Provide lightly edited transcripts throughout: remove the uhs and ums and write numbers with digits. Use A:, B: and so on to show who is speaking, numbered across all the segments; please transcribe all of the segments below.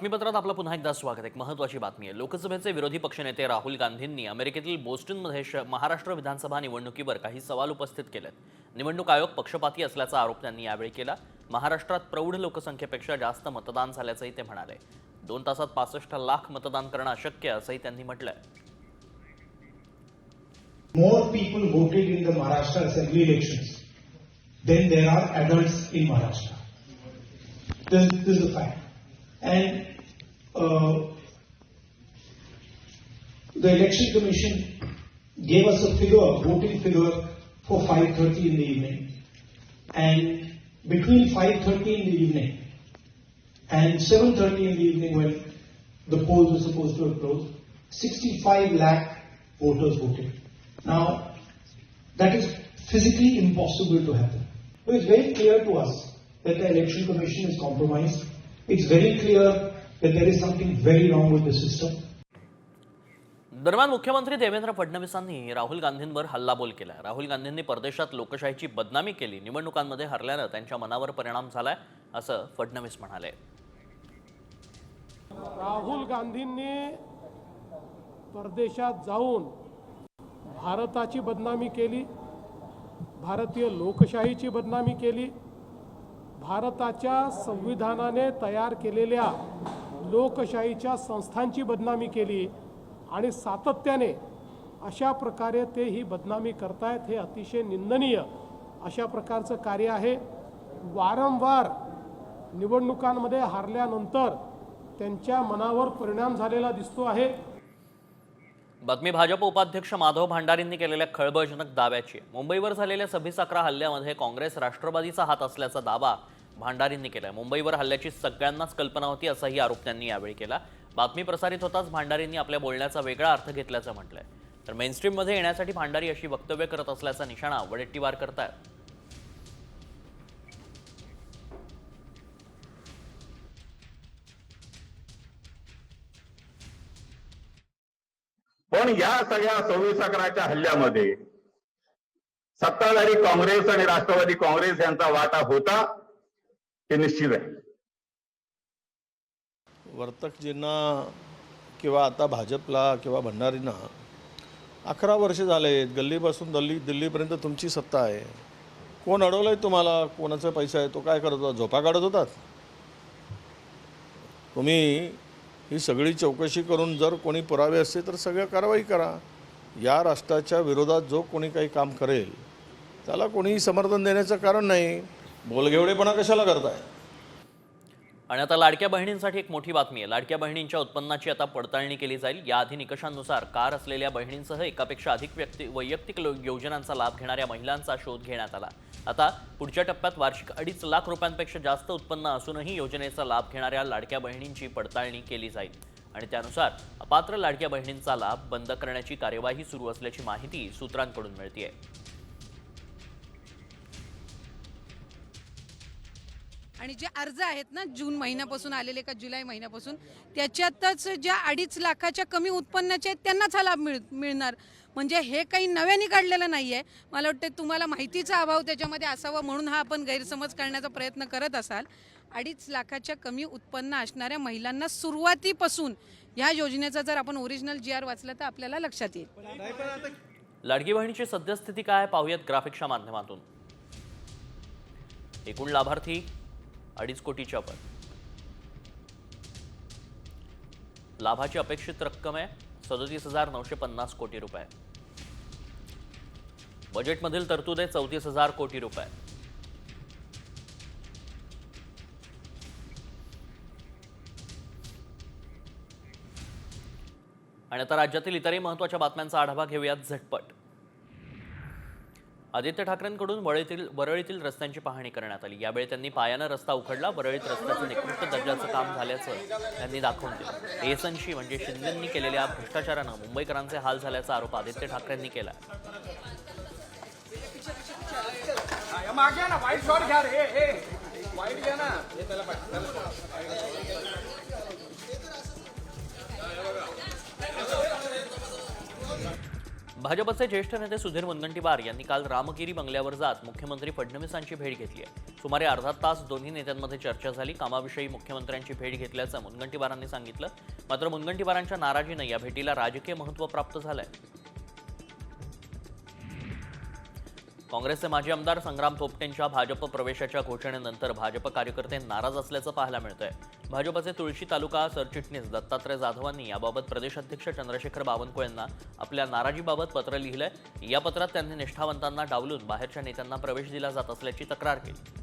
A: बातमीपत्रात आपलं पुन्हा एकदा स्वागत. एक महत्त्वाची बातमी आहे. लोकसभेचे विरोधी पक्षनेते राहुल गांधींनी अमेरिकेतील बोस्टनमध्ये महाराष्ट्र विधानसभा निवडणुकीवर काही सवाल उपस्थित केलेत. निवडणूक आयोग पक्षपाती असल्याचा आरोप त्यांनी यावेळी केला. महाराष्ट्रात प्रौढ लोकसंख्येपेक्षा जास्त मतदान झाल्याचंही ते म्हणाले. 2 तासात 65 लाख मतदान करणं अशक्य असंही त्यांनी म्हटलंय.
B: More people voted in the Maharashtra Assembly elections than there are adults in Maharashtra. This is a fact. And the Election Commission gave us a figure, voting figure for 5:30 in the evening. And between 5:30 in the evening and 7:30 in the evening, when the polls were supposed to have closed, 65 lakh voters voted. Now, that is physically impossible to happen. So it's very clear to us that the Election Commission is compromised. It's very clear that there is something very wrong with the system.
A: दरम्यान मुख्यमंत्री देवेंद्र फडणवीसांनी राहुल गांधींवर हल्लाबोल केला. राहुल गांधींनी परदेशात लोकशाहीची बदनामी केली, निवडणुकांमध्ये हरल्यानं त्यांच्या मनावर परिणाम झालाय असं फडणवीस म्हणाले.
C: राहुल गांधींनी परदेशात जाऊन भारताची बदनामी केली, भारतीय लोकशाहीची बदनामी केली, भारताच्या संविधानाने तयार केलेल्या लोकशाहीच्या संस्थांची बदनामी केली आणि सातत्याने अशा प्रकारे ते ही बदनामी करतायत. हे अतिशय निंदनीय अशा प्रकारचं कार्य आहे. वारंवार निवडणुकांमध्ये हारल्यानंतर त्यांच्या मनावर परिणाम झालेला दिसतो आहे.
A: बातमी भाजप उपाध्यक्ष माधव भांडारींनी केलेल्या खळबळजनक दाव्याची. मुंबईवर झालेल्या 26/11 हल्ल्यामध्ये काँग्रेस राष्ट्रवादीचा हात असल्याचा दावा भांडारींनी केला. मुंबईवर हल्ल्याची सगळ्यांनाच कल्पना होती असाही आरोप त्यांनी यावेळी केला. बातमी प्रसारित होताच भांडारींनी आपल्या बोलण्याचा वेगळा अर्थ घेतल्याचं म्हटलंय. तर मेनस्ट्रीममध्ये येण्यासाठी भांडारी अशी वक्तव्य करत असल्याचा निशाणा वडेट्टीवार करतायत.
D: पण या सगळ्या 26/11च्या हल्ल्यामध्ये सत्ताधारी काँग्रेस आणि राष्ट्रवादी काँग्रेस यांचा वाटा होता हे निश्चित आहे.
E: वर्तकजींना किंवा आता भाजपला किंवा भंडारींना 11 वर्ष झाले. गल्लीपासून दिल्लीपर्यंत तुमची सत्ता आहे. कोण अडवलंय तुम्हाला? कोणाचा पैसा आहे? तो काय करत होता? झोपा काढत होतात? तुम्ही ही सगळी चौकशी करून जर कोणी पुरावे असते तर सगळं कारवाई करा. या राष्ट्राच्या विरोधात जो कोणी काही काम करेल त्याला कोणीही समर्थन देण्याचं कारण नाही. बोलघेवडेपणा कशाला करताय?
A: आणि आता लाडक्या बहिणींसाठी एक मोठी बातमी आहे. लाडक्या बहिणींच्या उत्पन्नाची आता पडताळणी केली जाईल. याआधी निकषांनुसार कार असलेल्या बहिणींसह एकापेक्षा अधिक वैयक्तिक योजनांचा लाभ घेणाऱ्या महिलांचा शोध घेण्यात आला. आता पुढच्या टप्प्यात वार्षिक 2.5 लाख रुपयांपेक्षा जास्त उत्पन्न असूनही योजनेचा लाभ घेणाऱ्या लाडक्या बहिणींची पडताळणी केली जाईल आणि त्यानुसार अपात्र लाडक्या बहिणींचा लाभ बंद करण्याची कार्यवाही सुरू असल्याची माहिती सूत्रांकडून मिळतेय.
F: आणि जे अर्ज आहेत ना, जून महिन्यापासून आलेले का जुलै महिन्यापासून, त्याच्यातच ज्या 2.5 लाखाच्या कमी उत्पन्नाचे आहेत त्यांनाच हा लाभ मिळणार. म्हणजे हे काही नव्याने काढलेलं नाही आहे. मला वाटतं तुम्हाला माहितीचा अभाव त्याच्यामध्ये असावा म्हणून हा आपण गैरसमज करण्याचा प्रयत्न करत असाल. 2.5 लाखाच्या कमी उत्पन्न असणाऱ्या महिलांना सुरुवातीपासून ह्या योजनेचा जर आपण ओरिजिनल GR वाचलं तर आपल्याला लक्षात येईल.
A: लाडकी बहिणीची सद्यस्थिती काय पाहूयात ग्राफिक्सच्या माध्यमातून. एकूण लाभार्थी 2.5 कोटीच्या वर. लाभाची अपेक्षित रक्कम आहे 37,950 कोटी रुपये. बजेटमधील तरतूद आहे 34,000 कोटी रुपये. आणि आता राज्यातील इतरही महत्त्वाच्या बातम्यांचा आढावा घेऊयात झटपट. आदित्य ठाकरेंकडून वरळीतील रस्त्यांची पाहणी करण्यात आली. यावेळी त्यांनी पायानं रस्ता उखडला. वरळीत रस्त्याचं निकृष्ट दर्जाचं काम झाल्याचं त्यांनी दाखवून दिलं. एसनशी म्हणजे शिंदेंनी केलेल्या भ्रष्टाचारानं मुंबईकरांचे हाल झाल्याचा आरोप आदित्य ठाकरेंनी केला. भाजपचे ज्येष्ठ नेते सुधीर मुनगंटीवार यांनी काल रामगिरी बंगल्यावर जात मुख्यमंत्री फडणवीसांची भेट घेतली आहे. सुमारे अर्धा तास दोन्ही नेत्यांमध्ये चर्चा झाली. कामाविषयी मुख्यमंत्र्यांची भेट घेतल्याचं मुनगंटीवारांनी सांगितलं. मात्र मुनगंटीवारांच्या नाराजीनं या भेटीला राजकीय महत्त्व प्राप्त झालंय. काँग्रेसचे माजी आमदार संग्राम थोपटेंच्या भाजप प्रवेशाच्या घोषणेनंतर भाजप कार्यकर्ते नाराज असल्याचं पाहायला मिळतंय. भाजपचे तुळशी तालुका सरचिटणीस दत्तात्रय जाधवांनी याबाबत प्रदेशाध्यक्ष चंद्रशेखर बावनकुळेंना आपल्या नाराजीबाबत पत्र लिहिलंय. या पत्रात त्यांनी निष्ठावंतांना डावलून बाहेरच्या नेत्यांना प्रवेश दिला जात असल्याची तक्रार केली.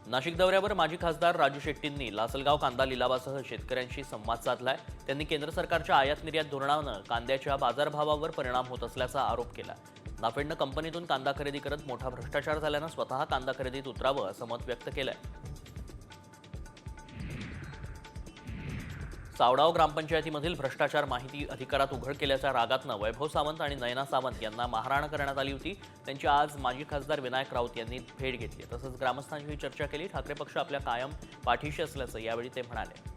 A: नाशिक दौऱ्यावर माजी खासदार राजू शेट्टींनी लासलगाव कांदा लिलावासह शेतकऱ्यांशी संवाद साधलाय. त्यांनी केंद्र सरकारच्या आयात निर्यात धोरणानं कांद्याच्या बाजारभावावर परिणाम होत असल्याचा आरोप केला. नाफेडनं कंपनीतून कांदा खरेदी करत मोठा भ्रष्टाचार झाल्यानं स्वतः कांदा खरेदीत उतरावं असं मत व्यक्त केलंय. सावडाव ग्रामपंचायतीमधील भ्रष्टाचार माहिती अधिकारात उघड केल्याच्या रागातनं वैभव सावंत आणि नयना सावंत यांना मारहाण करण्यात आली होती. त्यांची आज माजी खासदार विनायक राऊत यांनी भेट घेतली. तसंच ग्रामस्थांशी चर्चा केली. ठाकरे पक्ष आपल्या कायम पाठीशी असल्याचं यावेळी ते म्हणाले.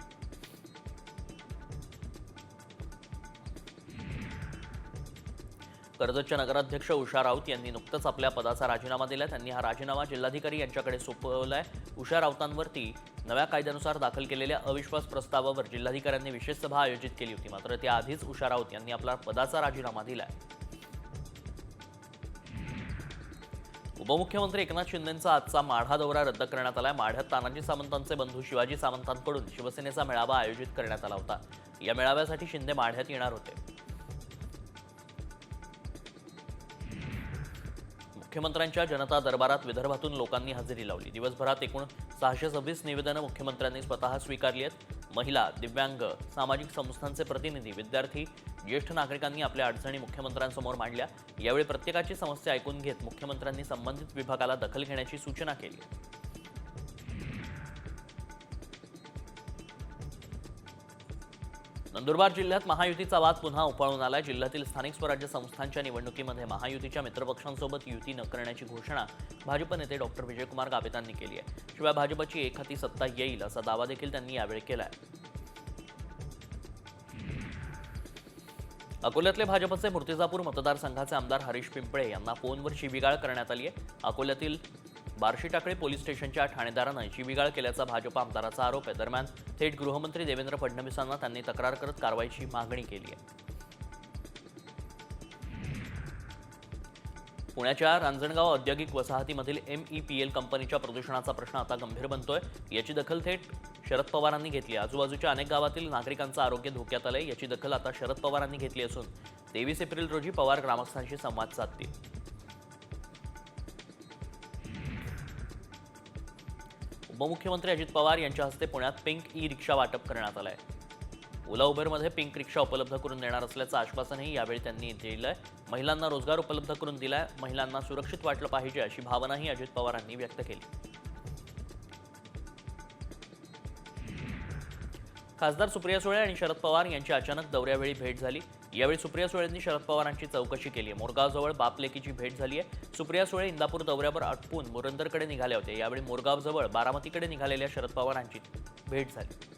A: कर्जतच्या नगराध्यक्ष उषा राऊत यांनी नुकतंच आपल्या पदाचा राजीनामा दिला. त्यांनी हा राजीनामा जिल्हाधिकारी यांच्याकडे सोपवलाय. उषा राऊतांवरती नव्या कायद्यानुसार दाखल केलेल्या अविश्वास प्रस्तावावर जिल्हाधिकाऱ्यांनी विशेष सभा आयोजित केली होती. मात्र त्याआधीच उषा राऊत यांनी आपला पदाचा राजीनामा दिलाय. उपमुख्यमंत्री एकनाथ शिंदेंचा आजचा माढा दौरा रद्द करण्यात आलाय. माढ्यात तानाजी सावंतांचे बंधू शिवाजी सावंतांकडून शिवसेनेचा मेळावा आयोजित करण्यात आला होता. या मेळाव्यासाठी शिंदे माढ्यात येणार होते. मुख्यमंत्र्यांच्या जनता दरबारात विदर्भातून लोकांनी हजेरी लावली. दिवसभरात एकूण 626 निवेदनं मुख्यमंत्र्यांनी स्वतः स्वीकारली आहेत. महिला, दिव्यांग, सामाजिक संस्थांचे प्रतिनिधी, विद्यार्थी, ज्येष्ठ नागरिकांनी आपल्या अडचणी मुख्यमंत्र्यांसमोर मांडल्या. यावेळी प्रत्येकाची समस्या ऐकून घेत मुख्यमंत्र्यांनी संबंधित विभागाला दखल घेण्याची सूचना केली. नंदुरबार जिल्ह्यात महायुतीचा वाद पुन्हा उफाळून आलाय. जिल्ह्यातील स्थानिक स्वराज्य संस्थांच्या निवडणुकीमध्ये महायुतीच्या मित्रपक्षांसोबत युती न करण्याची घोषणा भाजप नेते डॉक्टर विजयकुमार गावितांनी केली आहे. शिवाय भाजपची एकहाती सत्ता येईल असा दावा देखील त्यांनी यावेळी केलाय. अकोल्यातले भाजपचे मूर्तिजापूर मतदारसंघाचे आमदार हरीश पिंपळे यांना फोनवर शिवीगाळ करण्यात आली आहे. अकोल्यातील बार्शी टाकळी पोलीस स्टेशनच्या ठाणेदारानं शिवीगाळ केल्याचा भाजप आमदाराचा आरोप आहे. दरम्यान थेट गृहमंत्री देवेंद्र फडणवीसांना त्यांनी तक्रार करत कारवाईची मागणी केली आहे. पुण्याच्या रांजणगाव औद्योगिक वसाहतीमधील MEPL कंपनीच्या प्रदूषणाचा प्रश्न आता गंभीर बनतोय. याची दखल थेट शरद पवारांनी घेतली. आजूबाजूच्या अनेक गावातील नागरिकांचं आरोग्य धोक्यात आलंय. याची दखल आता शरद पवारांनी घेतली असून 23 एप्रिल रोजी पवार ग्रामस्थांशी संवाद साधतील. उपमुख्यमंत्री अजित पवार यांच्या हस्ते पुण्यात पिंक ई-रिक्षा वाटप करण्यात आलंय. ओला उबरमध्ये पिंक रिक्षा उपलब्ध करून देणार असल्याचं आश्वासनही यावेळी त्यांनी दिलंय. महिलांना रोजगार उपलब्ध करून दिलाय. महिलांना सुरक्षित वाटलं पाहिजे अशी भावनाही अजित पवारांनी व्यक्त केली. खासदार सुप्रिया सुळे आणि शरद पवार यांची अचानक दौऱ्यावेळी भेट झाली. यावेळी सुप्रिया सुळेंनी शरद पवारांची चौकशी केली आहे. मोरगावजवळ बापलेकीची भेट झाली आहे. सुप्रिया सुळे इंदापूर दौऱ्यावर आटपून मुरंदरकडे निघाल्या होत्या. यावेळी मोरगावजवळ बारामतीकडे निघालेल्या शरद पवारांची भेट झाली.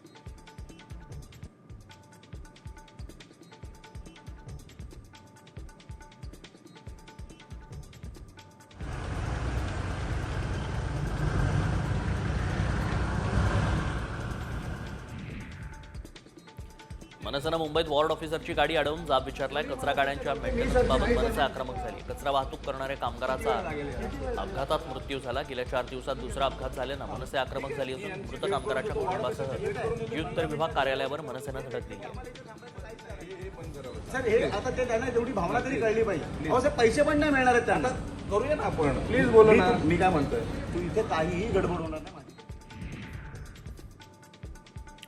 A: मनसेनं मुंबईत वॉर्ड ऑफिसरची गाडी अडवून जाब विचारलाय. कचरा गाड्यांच्या मेंटेनन्सबाबत मनसे आक्रमक झाली. कचरा वाहतूक करणाऱ्या कामगाराचा अपघातात मृत्यू झाला. गेल्या 4 दिवसात दुसरा अपघात झाल्यानं मनसे आक्रमक झाली असून मृत कामगाराच्या कुटुंबासह जीवोत्तर विभाग कार्यालयावर मनसेनं धडक दिली आहे.
G: सर हे आता ते त्यांना तेवढी भावना तरी कळली पाहिजे. अहो सर पैसे पण नाही मिळणार आहेत त्यांना. करूया ना आपण, प्लीज बोला ना. मी काय म्हणतोय, तू इथे काहीही गडबड होणार नाही.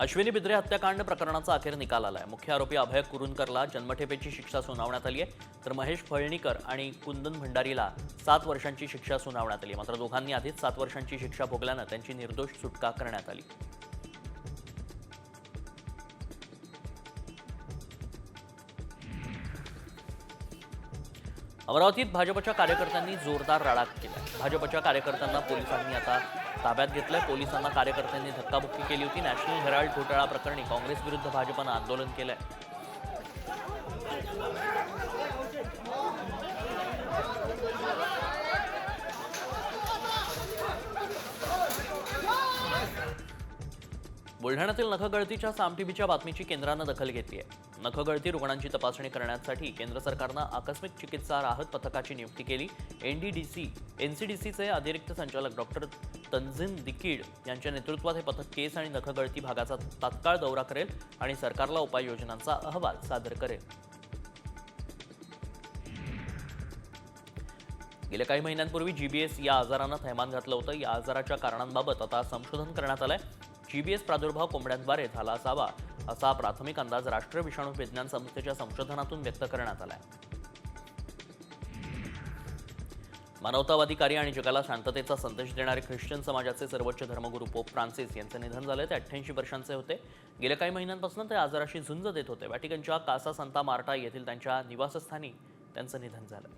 A: अश्विनी बिद्रे हत्याकांड प्रकरणाचा अखेर निकाल आलाय. मुख्य आरोपी अभय कुरुंदकरला जन्मठेपेची शिक्षा सुनावण्यात आली आहे. तर महेश फळणीकर आणि कुंदन भंडारीला 7 वर्षांची शिक्षा सुनावण्यात आली. मात्र दोघांनी आधीच 7 वर्षांची शिक्षा भोगल्यानं त्यांची निर्दोष सुटका करण्यात आली. अमरावतीत भाजपच्या कार्यकर्त्यांनी जोरदार राडा केला. भाजपच्या कार्यकर्त्यांना पोलिसांनी आता ताब्यात घेतलंय. पोलिसांना कार्यकर्त्यांनी धक्काबुक्की केली होती. नॅशनल हेराल्ड घोटाळा प्रकरणी काँग्रेस विरुद्ध भाजपनं आंदोलन केलंय. बुलढाण्यातील नखगळतीच्या सामटिबीच्या बातमीची केंद्रानं दखल घेतली आहे. नखगळती रुग्णांची तपासणी करण्यासाठी केंद्र सरकारनं आकस्मिक चिकित्सा राहत पथकाची नियुक्ती केली. एनसीडीसीचे अतिरिक्त संचालक डॉक्टर तंझीम दिकीड यांच्या नेतृत्वात हे पथक केस आणि नखगळती भागाचा तात्काळ दौरा करेल आणि सरकारला उपाययोजनांचा अहवाल सादर करेल. गेल्या काही महिन्यांपूर्वी जीबीएस या आजारानं थैमान घातलं होतं. या आजाराच्या कारणांबाबत आता संशोधन करण्यात आलंय. जीबीएस प्रादुर्भाव कोंबड्यांद्वारे झाला असावा असा प्राथमिक अंदाज राष्ट्रीय विषाणू विज्ञान संस्थेच्या संशोधनातून व्यक्त करण्यात आलाय. मानवतावादी कार्य आणि जगाला शांततेचा संदेश देणारे ख्रिश्चन समाजाचे सर्वोच्च धर्मगुरू पोप फ्रान्सिस यांचे निधन झाले. ते 88 वर्षांचे होते. गेल्या काही महिन्यांपासून ते आजाराशी झुंज देत होते. व्हॅटिकनच्या कासा सांता मार्टा येथील त्यांच्या निवासस्थानी त्यांचं निधन झालं.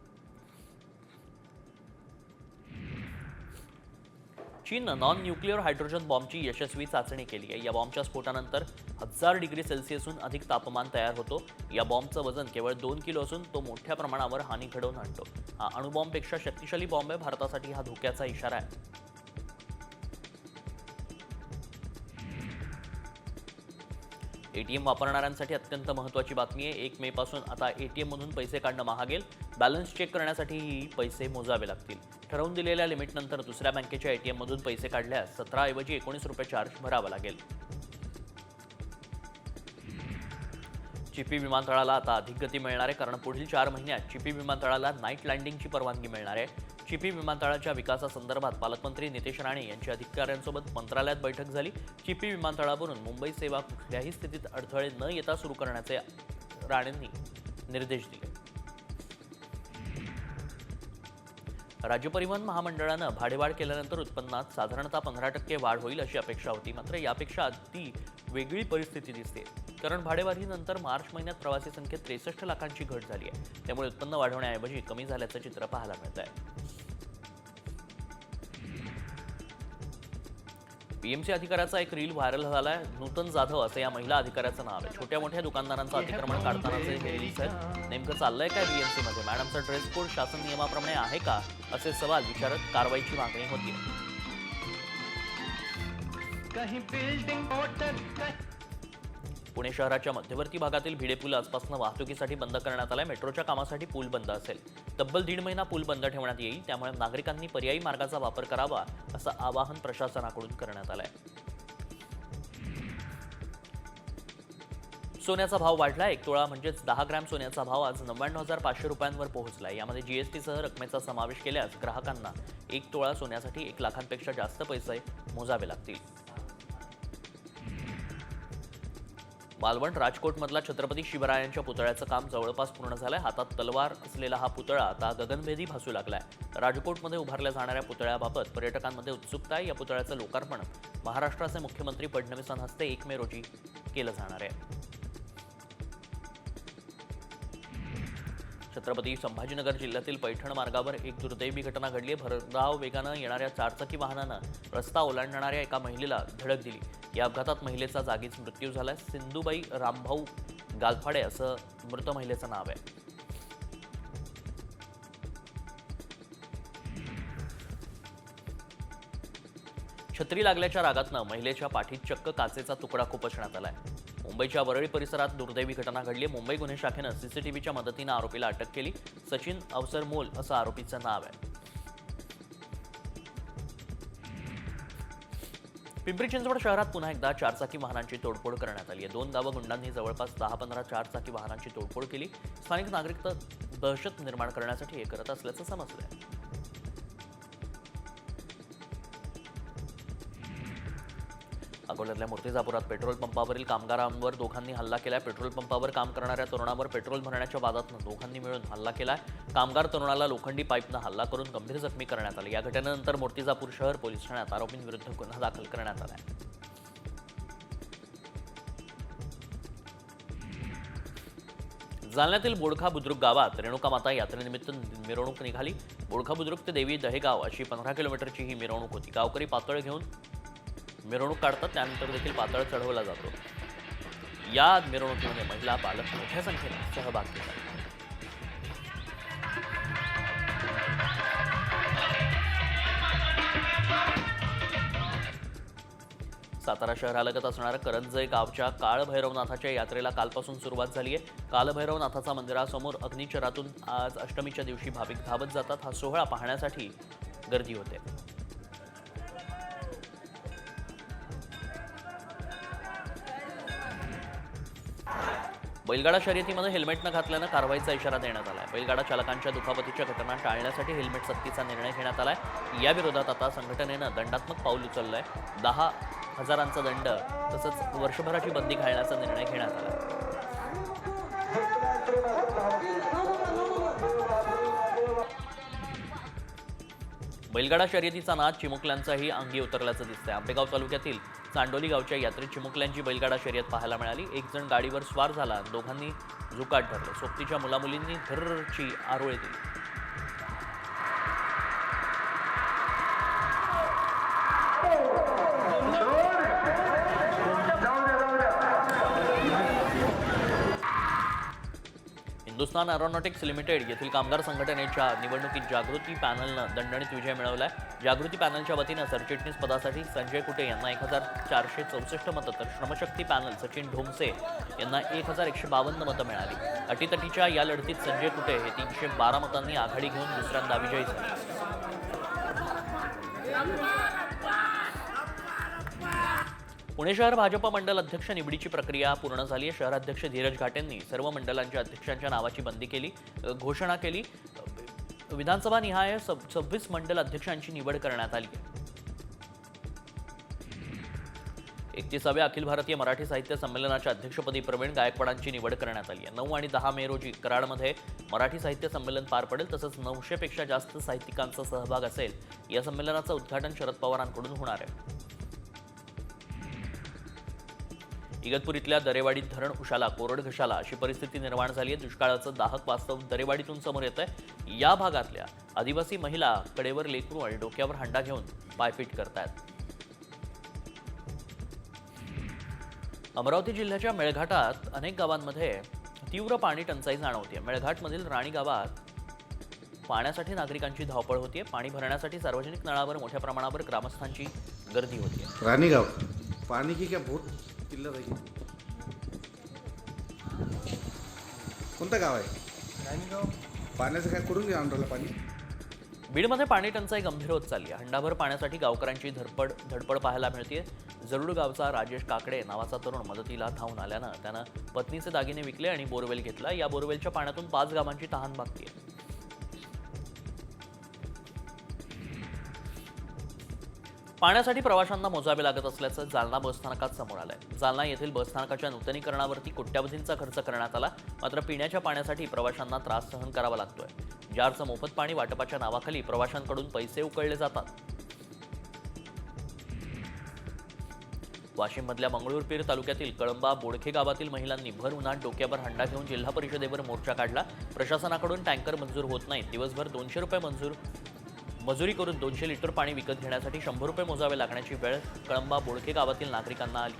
A: चीननं नॉन न्यूक्लिअर हायड्रोजन बॉम्बची यशस्वी चाचणी केली आहे. या बॉम्बच्या स्फोटानंतर 1000 डिग्री सेल्सिअसहून अधिक तापमान तयार होतो. या बॉम्बचं वजन केवळ 2 किलो असून तो मोठ्या प्रमाणावर हानी घडवून आणतो. हा अणुबॉम्बपेक्षा शक्तिशाली बॉम्ब आहे. भारतासाठी हा धोक्याचा इशारा आहे. एटीएम वापरणाऱ्यांसाठी अत्यंत महत्त्वाची बातमी आहे. 1 मे पासून आता एटीएम मधून पैसे काढणं महागेल. बॅलन्स चेक करण्यासाठीही पैसे मोजावे लागतील. ठरवून दिलेल्या लिमिटनंतर दुसऱ्या बँकेच्या एटीएम मधून पैसे काढल्यास 17 ऐवजी 19 रुपये चार्ज भरावा लागेल. चिपी विमानतळाला आता अधिक गती मिळणार आहे, कारण पुढील 4 महिन्यात चिपी विमानतळाला नाईट लँडिंगची परवानगी मिळणार आहे. चिपी विमानतळाच्या विकासासंदर्भात पालकमंत्री नितेश राणे यांच्या अधिकाऱ्यांसोबत मंत्रालयात बैठक झाली. चिपी विमानतळावरून मुंबई सेवा कुठल्याही स्थितीत अडथळे न येता सुरू करण्याचे राणेंनी निर्देश दिले. राज्य परिवहन महामंडळानं भाडेवाढ केल्यानंतर उत्पन्नात साधारणतः 15% वाढ होईल अशी अपेक्षा होती. मात्र यापेक्षा अगदी वेगळी परिस्थिती दिसते, कारण भाडेवाढीनंतर मार्च महिन्यात प्रवासी संख्येत 63 लाखांची घट झाली आहे. त्यामुळे उत्पन्न वाढवण्याऐवजी कमी झाल्याचं चित्र पाहायला मिळत आहे. पीएमसी अधिकाऱ्याचा एक रील व्हायरल झालाय. नूतन जाधव असं या महिला अधिकाऱ्याचं नाव आहे. छोट्या मोठ्या दुकानदारांचं अतिक्रमण काढतानाचे हे रील्स आहेत. नेमकं चाललंय काय बीएमसी मध्ये? मॅडमचा ड्रेस कोड शासन नियमाप्रमाणे आहे का, असे सवाल विचारत कारवाईची मागणी होती. पुणे शहराच्या मध्यवर्ती भागातील भिडे पूल आजपासून वाहतुकीसाठी बंद करण्यात आलाय. मेट्रोच्या कामासाठी पूल बंद असेल. तब्बल 1.5 महिना पूल बंद ठेवण्यात येईल. त्यामुळे नागरिकांनी पर्यायी मार्गाचा वापर करावा असं आवाहन प्रशासनाकडून करण्यात आलंय. सोन्याचा भाव वाढला. 1 तोळा म्हणजेच 10 ग्रॅम सोन्याचा भाव आज 99,500 रुपयांवर पोहोचलाय. यामध्ये जीएसटीसह रकमेचा समावेश केल्यास ग्राहकांना 1 तोळा सोन्यासाठी 1 लाखांपेक्षा जास्त पैसे मोजावे लागतील. मालवण राजकोटमधला छत्रपती शिवरायांच्या पुतळ्याचं काम जवळपास पूर्ण झालंय. हातात तलवार असलेला हा पुतळा आता गगनभेदी भासू लागलाय. राजकोटमध्ये उभारल्या जाणाऱ्या पुतळ्याबाबत पर्यटकांमध्ये उत्सुकता आहे. या पुतळ्याचं लोकार्पण महाराष्ट्राचे मुख्यमंत्री फडणवीसांच्या हस्ते 1 मे रोजी केलं जाणार आहे. छत्रपती संभाजीनगर जिल्ह्यातील पैठण मार्गावर एक दुर्दैवी घटना घडली आहे. भरधाव वेगानं येणाऱ्या 4 चाकी वाहनानं रस्ता ओलांडणाऱ्या एका महिलेला धडक दिली. या अपघातात महिलेचा जागीच मृत्यू झाला. सिंधुबाई रामभाऊ गालफाडे असं मृत महिलेचं नाव आहे. छत्री लागल्याच्या रागातनं महिलेच्या पाठीत चक्क काचेचा तुकडा खुपसण्यात आलाय. मुंबईच्या वरळी परिसरात दुर्दैवी घटना घडली. मुंबई गुन्हे शाखेनं सीसीटीव्हीच्या मदतीनं आरोपीला अटक केली. सचिन अवसरमोल असं आरोपीचं नाव आहे. पिंपरी चिंचवड शहरात पुन्हा एकदा 4 चाकी वाहनांची तोडफोड करण्यात आली आहे. 2 गावं गुंडांनी जवळपास 10-15 4 चाकी वाहनांची तोडफोड केली. स्थानिक नागरिक दहशत निर्माण करण्यासाठी हे करत असल्याचं समजलंय. अकोल्यातल्या मूर्तिजापुरात पेट्रोल पंपावरील कामगारांवर दोघांनी हल्ला केलाय. पेट्रोल पंपावर काम करणाऱ्या तरुणावर पेट्रोल भरण्याच्या वादातनं दोघांनी मिळून हल्ला केलाय. कामगार तरुणाला लोखंडी पाईपनं हल्ला करून गंभीर जखमी करण्यात आले. या घटनेनंतर मूर्तिजापूर शहर पोलीस ठाण्यात आरोपींविरुद्ध गुन्हा दाखल करण्यात आलाय. जालन्यातील बोडखा बुद्रुक गावात रेणुका माता यात्रेनिमित्त मिरवणूक निघाली. बोडखा बुद्रुक ते देवी दहेगाव अशी 15 किलोमीटरची ही मिरवणूक होती. गावकरी पातळ घेऊन मिरवणूक काढतात. त्यानंतर देखील पातळ चढवला जातो. या मिरवणुकीमध्ये महिला पालक मोठ्या संख्येने सहभाग घेतात. सातारा शहरालगत असणाऱ्या करंजे गावच्या काळभैरवनाथाच्या यात्रेला कालपासून सुरुवात झाली आहे. काळभैरवनाथाचा मंदिरासमोर अग्निचरातून आज अष्टमीच्या दिवशी भाविक धावत जातात. हा सोहळा पाहण्यासाठी गर्दी होते. बैलगाडा शर्यतीमध्ये हेल्मेट न घातल्यानं कारवाईचा इशारा देण्यात आलाय. बैलगाडा चालकांच्या दुखापतीच्या घटना टाळण्यासाठी हेल्मेट सक्तीचा निर्णय घेण्यात आलाय. या विरोधात आता संघटनेनं दंडात्मक पाऊल उचललंय. 10,000चा दंड तसंच वर्षभराची बंदी घालण्याचा निर्णय घेण्यात आलाय. बैलगाडा शर्यतीचा नाद चिमुकल्यांचाही अंगी उतरल्याचं दिसतंय. आंबेगाव तालुक्यातील चांडोली गावच्या यात्रेत चिमुकल्यांची बैलगाडा शर्यत पाहायला मिळाली. एक जण गाडीवर स्वार झाला, दोघांनी जुकाट धरले. सोबतीच्या मुलामुलींनी धर्रची आरोळी दिली. हिंदुस्थान एरोनॉटिक्स लिमिटेड येथील कामगार संघटनेच्या निवडणुकीत जागृती पॅनलनं दणदणीत विजय मिळवलाय. जागृती पॅनलच्या वतीनं सरचिटणीस पदासाठी संजय कुटे यांना 1464 मतं तर श्रमशक्ती पॅनल सचिन ढोमसे यांना 1152 मतं मिळाली. अटीतटीच्या या लढतीत संजय कुटे हे 312 मतांनी आघाडी घेऊन दुसऱ्यांदा विजयी झाले. पुणे शहर भाजप मंडल अध्यक्ष निवडीची प्रक्रिया पूर्ण झाली आहे. शहराध्यक्ष धीरज घाटेंनी सर्व मंडलांच्या अध्यक्षांच्या नावाची बंदी केली, घोषणा केली. विधानसभा निहाय 26 मंडल अध्यक्षांची निवड करण्यात आली आहे. 31व्या अखिल भारतीय मराठी साहित्य संमेलनाच्या अध्यक्षपदी प्रवीण गायकवाडांची निवड करण्यात आली आहे. 9 आणि 10 मे रोजी कराडमध्ये मराठी साहित्य संमेलन पार पडेल. तसंच 900 पेक्षा जास्त साहित्यिकांचा सहभाग असेल. या संमेलनाचं उद्घाटन शरद पवारांकडून होणार आहे. इगतपुरीतल्या दरेवाडीत धरण उशाला, कोरड घशाला अशी परिस्थिती निर्माण झाली आहे. दुष्काळाचं दाहक वास्तव दरेवाडीतून समोर येत आहे. या भागातल्या आदिवासी महिला कडेवर लेकरू आणि डोक्यावर हांडा घेऊन पायपीट करतायत. अमरावती जिल्ह्याच्या मेळघाटात अनेक गावांमध्ये तीव्र पाणी टंचाई जाणवते. मेळघाटमधील राणी गावात पाण्यासाठी नागरिकांची धावपळ होतीये. पाणी भरण्यासाठी सार्वजनिक नळावर मोठ्या प्रमाणावर ग्रामस्थांची गर्दी होतीये.
G: रानीगाव पानी की क्या बहुत किल्लत आहे. कोणतं गाव आहे रानीगाव? पाण्याचं काय करून घ्या अंडरला पाणी.
A: बीडमध्ये पाणी टंचाई गंभीर होत चालली आहे. हंडाभर पाण्यासाठी गावकऱ्यांची धडपड पाहायला मिळते. जरुड गावचा राजेश काकडे नावाचा तरुण मदतीला धावून आल्यानं त्यानं पत्नीचे दागिने विकले आणि बोरवेल घेतला. या बोरवेलच्या पाण्यातून 5 गावांची तहान भागते. पाण्यासाठी प्रवाशांना मोजावे लागत असल्याचं जालना बसस्थानकात समोर आलंय. जालना येथील बसस्थानकाच्या नूतनीकरणावरती कोट्यावधींचा खर्च करण्यात आला. मात्र पिण्याच्या पाण्यासाठी प्रवाशांना त्रास सहन करावा लागतोय. जारचं मोफत पाणी वाटपाच्या नावाखाली प्रवाशांकडून पैसे उकळले जातात. वाशिममधल्या मंगळूरपीर तालुक्यातील कळंबा बोडखे गावातील महिलांनी भर उन्हात डोक्यावर हंडा घेऊन जिल्हा परिषदेवर मोर्चा काढला. प्रशासनाकडून टँकर मंजूर होत नाहीत. दिवसभर 200 रुपये मजुरी करून 200 लिटर पाणी विकत घेण्यासाठी 100 रुपये मोजावे लागण्याची वेळ कळंबा बोडखे गावातील नागरिकांना आली.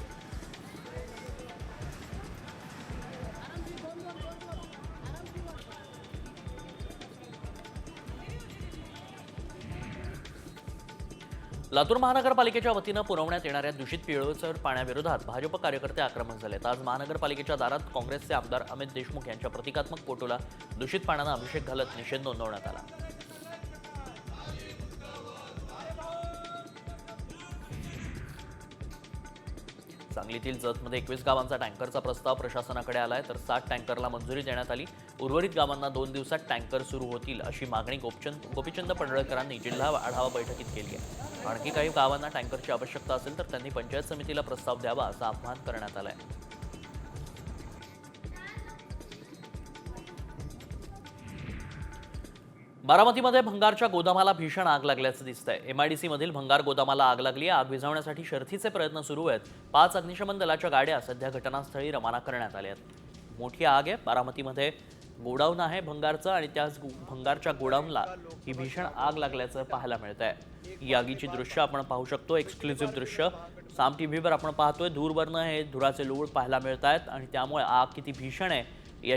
A: लातूर महानगरपालिकेच्या वतीनं पुरवण्यात येणाऱ्या दूषित पिळसर पाण्याविरोधात भाजप कार्यकर्ते आक्रमक झालेत. आज महानगरपालिकेच्या दारात काँग्रेसचे आमदार अमित देशमुख यांच्या प्रतिकात्मक फोटोला दूषित पाण्यानं अभिषेक घालत निषेध नोंदवण्यात आला. सांगलीतील जतमध्ये 21 गावांचा टँकरचा प्रस्ताव प्रशासनाकडे आलाय, तर 7 टँकरला मंजुरी देण्यात आली. उर्वरित गावांना 2 दिवसात टँकर सुरू होतील अशी मागणी गोपीचंद पडळकरांनी जिल्हा आढावा बैठकीत केली आहे. आणखी काही गावांना टँकरची आवश्यकता असेल तर त्यांनी पंचायत समितीला प्रस्ताव द्यावा असं आवाहन करण्यात आलंय. बारामतीमध्ये भंगारच्या गोदामाला भीषण आग लागल्याचं दिसतंय. MIDC मधील भंगार गोदामाला आग लागली आहे. आग विझवण्यासाठी शर्थीचे प्रयत्न सुरू आहेत. 5 अग्निशमन दलाच्या गाड्या सध्या घटनास्थळी रवाना करण्यात आल्या आहेत. मोठी आग आहे. बारामतीमध्ये गोडाऊन आहे भंगारचं आणि त्याच भंगारच्या गोडाऊनला ही भीषण आग लागल्याचं पाहायला मिळत आहे. ही आगीची दृश्य आपण पाहू शकतो. एक्सक्लुझिव्ह दृश्य साम टीव्हीवर आपण पाहतोय. दूरवरनं हे धुराचे लोळ पाहायला मिळत आहेत आणि त्यामुळे आग किती भीषण आहे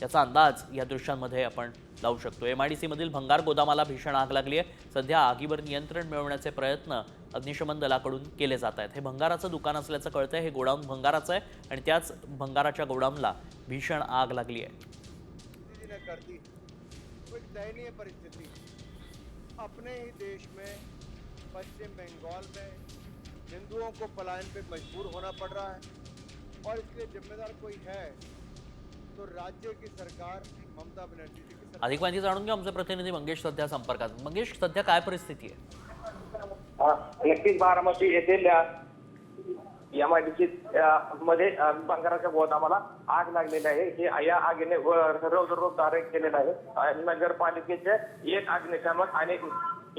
A: याचा अंदाज या दृश्यांमध्ये आपण लावू शकतो. MIDC मधील भंगार गोदामाला भीषण आग लागली आहे. सध्या आगीवर नियंत्रण मिळवण्याचे प्रयत्न अग्निशमन दलाकडून केले जात आहेत. हे भंगाराचं दुकान असल्याचं कळतंय. हे गोडाऊन भंगाराचं आहे आणि त्याच भंगाराच्या गोडाऊनला भीषण आग लागली आहे.
H: ने कर दी तो एक दयनीय परिस्थिति अपने ही देश में पश्चिम बंगाल में हिंदुओं को पलायन पे मजबूर होना पड़ रहा है और इसके लिए जिम्मेदार कोई है तो राज्य की सरकार ममता बनर्जी जी की सरकार।
A: अधिक माहिती जाणून घेऊ आमचे प्रतिनिधी मंगेश सध्या संपर्कात. मंगेश, सध्या काय परिस्थिती आहे?
I: नक्कीच बारामती येथील एमआयडीसी मध्ये भंगाराच्या गोदामाला आग लागलेली आहे. ही या आगीने रोज धारण केलेलं आहे. नगरपालिकेचे एक अग्निशामक आणि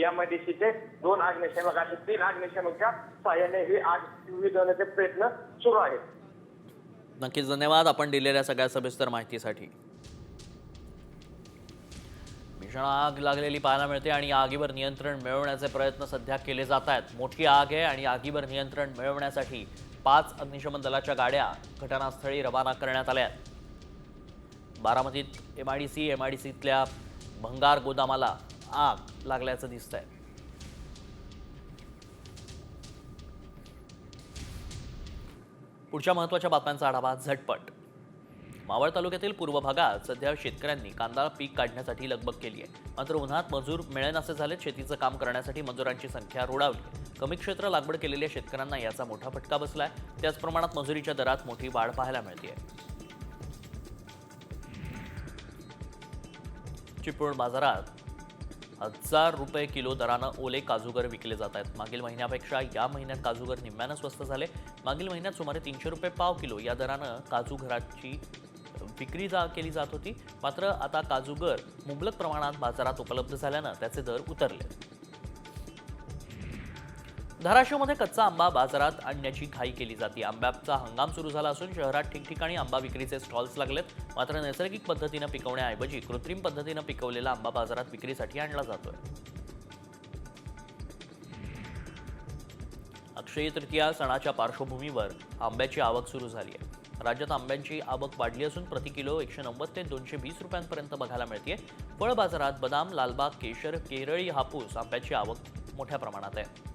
I: एमआयडीसीचे 2 अग्निशामक असे 3 अग्निशामकच्या सहाय्याने ही आग विझवण्याचे प्रयत्न सुरू आहेत.
A: नक्कीच धन्यवाद आपण दिलेल्या सगळ्या सविस्तर माहितीसाठी. भीषण आग लागलेली पाहायला मिळते आणि या आगीवर नियंत्रण मिळवण्याचे प्रयत्न सध्या केले जात आहेत. मोठी आग आहे आणि आगीवर नियंत्रण मिळवण्यासाठी 5 अग्निशमन दलाच्या गाड्या घटनास्थळी रवाना करण्यात आल्या आहेत. बारामतीत एमआयडीसीतल्या भंगार गोदामाला आग लागल्याचं दिसतंय. पुढच्या महत्त्वाच्या बातम्यांचा आढावा झटपट. मावळ तालुक्यातील पूर्व भागात सध्या शेतकऱ्यांनी कांदा पीक काढण्यासाठी लगबग केली आहे. मात्र उन्हात मजूर मिळेनासे झालेत. शेतीचं काम करण्यासाठी मजुरांची संख्या रोडावली. कमी क्षेत्र लागवड केलेल्या शेतकऱ्यांना याचा मोठा फटका बसलाय. त्याच प्रमाणात मजुरीच्या दरात मोठी वाढ पाहायला मिळते. चिपळूण बाजारात 1000 रुपये किलो दरानं ओले काजूगर विकले जात आहेत. मागील महिन्यापेक्षा या महिन्यात काजूगर निम्म्यानं स्वस्त झाले. मागील महिन्यात सुमारे 300 रुपये पाव किलो या दरानं काजूघराची विक्री केली जात होती. मात्र आता काजूगर मुबलक प्रमाणात बाजारात उपलब्ध झाल्यानं त्याचे दर उतरले. धाराशिवमध्ये कच्चा आंबा बाजारात आणण्याची घाई केली जाते. आंब्याचा हंगाम सुरू झाला असून शहरात ठिकठिकाणी आंबा विक्रीचे स्टॉल्स लागलेत. मात्र नैसर्गिक पद्धतीनं पिकवण्याऐवजी कृत्रिम पद्धतीनं पिकवलेला आंबा बाजारात विक्रीसाठी आणला जातोय. अक्षय्य तृतीया सणाच्या पार्श्वभूमीवर आंब्याची आवक सुरू झाली आहे. राज्यात आंब्यांची आवक वाढली असून प्रति किलो 190 ते 220 रुपयांपर्यंत बघायला मिळते. फळ बाजारात बदाम, लालबाग, केशर, केरळी हापूस आंब्याची आवक मोठ्या प्रमाणात आहे.